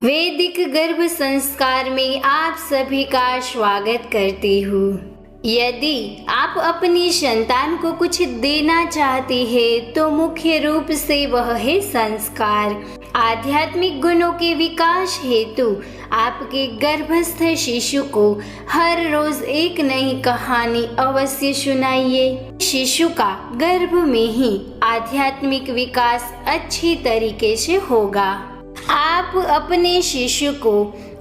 वैदिक गर्भ संस्कार में आप सभी का स्वागत करती हूँ। यदि आप अपनी संतान को कुछ देना चाहते हैं तो मुख्य रूप से वह है संस्कार। आध्यात्मिक गुणों के विकास हेतु आपके गर्भस्थ शिशु को हर रोज एक नई कहानी अवश्य सुनाइए। शिशु का गर्भ में ही आध्यात्मिक विकास अच्छी तरीके से होगा। आप अपने शिशु को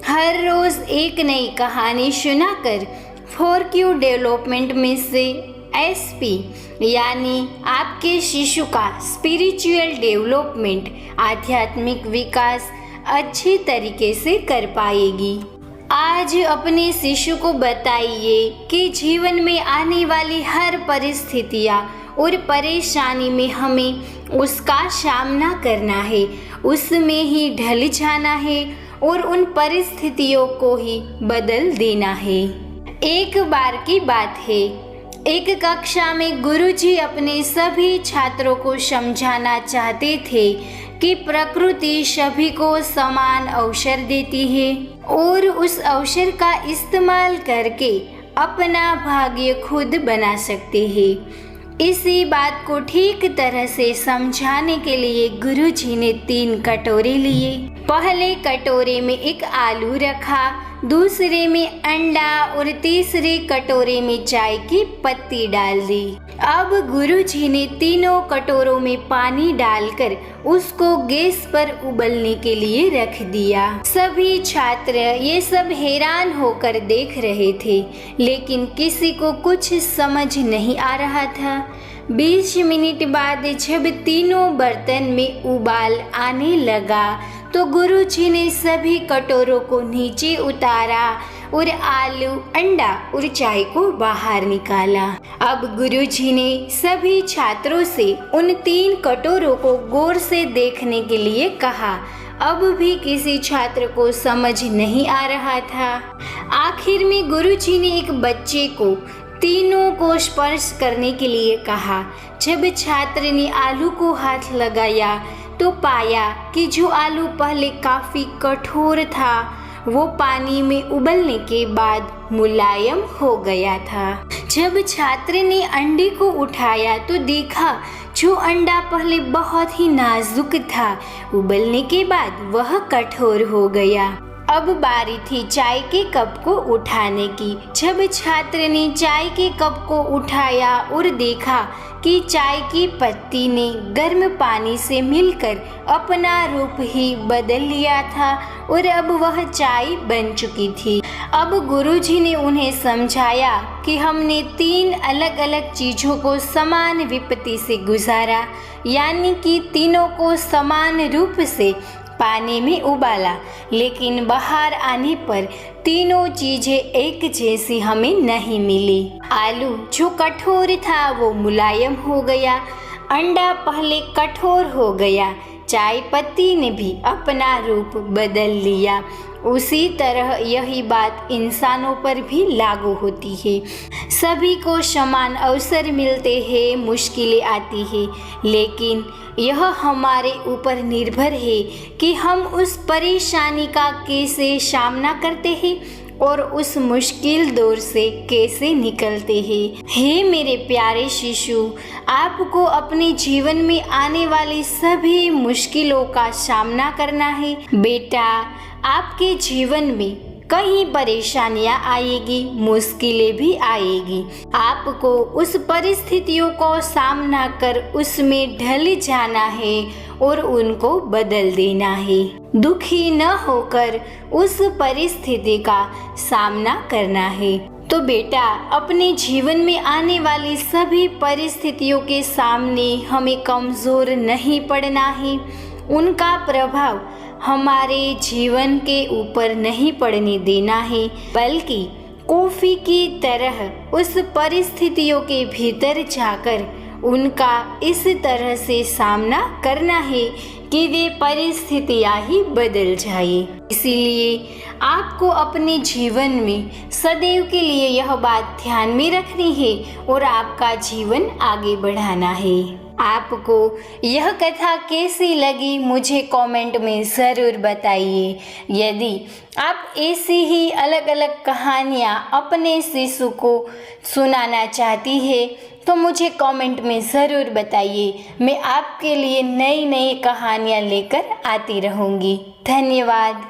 हर रोज एक नई कहानी सुनाकर 4Q डेवलपमेंट में से SP यानी आपके शिशु का स्पिरिचुअल डेवलपमेंट, आध्यात्मिक विकास अच्छी तरीके से कर पाएगी। आज अपने शिशु को बताइए कि जीवन में आने वाली हर परिस्थितियाँ और परेशानी में हमें उसका सामना करना है, उसमें ही ढल जाना है और उन परिस्थितियों को ही बदल देना है। एक बार की बात है, एक कक्षा में गुरुजी अपने सभी छात्रों को समझाना चाहते थे कि प्रकृति सभी को समान अवसर देती है और उस अवसर का इस्तेमाल करके अपना भाग्य खुद बना सकते हैं। इसी बात को ठीक तरह से समझाने के लिए गुरुजी ने 3 कटोरे लिए। पहले कटोरे में एक आलू रखा, दूसरे में अंडा और तीसरे कटोरे में चाय की पत्ती डाल दी। अब गुरुजी ने तीनों कटोरों में पानी डालकर उसको गैस पर उबलने के लिए रख दिया। सभी छात्र ये सब हैरान होकर देख रहे थे, लेकिन किसी को कुछ समझ नहीं आ रहा था। 20 मिनट बाद जब तीनों बर्तन में उबाल आने लगा तो गुरुजी ने सभी कटोरों को नीचे उतारा और आलू, अंडा और चाय को बाहर निकाला। अब गुरुजी ने सभी छात्रों से उन 3 कटोरों को गौर से देखने के लिए कहा। अब भी किसी छात्र को समझ नहीं आ रहा था। आखिर में गुरुजी ने एक बच्चे को तीनों को स्पर्श करने के लिए कहा। जब छात्र ने आलू को हाथ लगाया तो पाया कि जो आलू पहले काफी कठोर था वो पानी में उबलने के बाद मुलायम हो गया था। जब छात्र ने अंडे को उठाया तो देखा जो अंडा पहले बहुत ही नाजुक था, उबलने के बाद वह कठोर हो गया। अब बारी थी चाय के कप को उठाने की। जब छात्र ने चाय के कप को उठाया और देखा कि चाय की पत्ती ने गर्म पानी से मिलकर अपना रूप ही बदल लिया था और अब वह चाय बन चुकी थी। अब गुरुजी ने उन्हें समझाया कि हमने 3 अलग अलग चीजों को समान विपत्ति से गुजारा, यानी कि तीनों को समान रूप से पानी में उबाला, लेकिन बाहर आने पर तीनों चीजें एक जैसी हमें नहीं मिली। आलू जो कठोर था वो मुलायम हो गया, अंडा पहले कठोर हो गया, चाय पत्ती ने भी अपना रूप बदल लिया। उसी तरह यही बात इंसानों पर भी लागू होती है। सभी को समान अवसर मिलते हैं, मुश्किलें आती हैं, लेकिन यह हमारे ऊपर निर्भर है कि हम उस परेशानी का कैसे सामना करते हैं और उस मुश्किल दौर से कैसे निकलते हैं। हे मेरे प्यारे शिशु, आपको अपने जीवन में आने वाली सभी मुश्किलों का सामना करना है। बेटा, आपके जीवन में कहीं परेशानियां आएगी, मुश्किलें भी आएगी। आपको उस परिस्थितियों को सामना कर उसमें ढल जाना है और उनको बदल देना है। दुखी न होकर उस परिस्थिति का सामना करना है। तो बेटा, अपने जीवन में आने वाली सभी परिस्थितियों के सामने हमें कमजोर नहीं पड़ना है। उनका प्रभाव हमारे जीवन के ऊपर नहीं पड़ने देना है, बल्कि कॉफी की तरह उस परिस्थितियों के भीतर जाकर उनका इस तरह से सामना करना है कि वे परिस्थितियां ही बदल जाए। इसीलिए आपको अपने जीवन में सदैव के लिए यह बात ध्यान में रखनी है और आपका जीवन आगे बढ़ाना है। आपको यह कथा कैसी लगी मुझे कमेंट में ज़रूर बताइए। यदि आप ऐसी ही अलग अलग कहानियाँ अपने शिशु को सुनाना चाहती है तो मुझे कमेंट में ज़रूर बताइए। मैं आपके लिए नई नई कहानियाँ लेकर आती रहूँगी। धन्यवाद।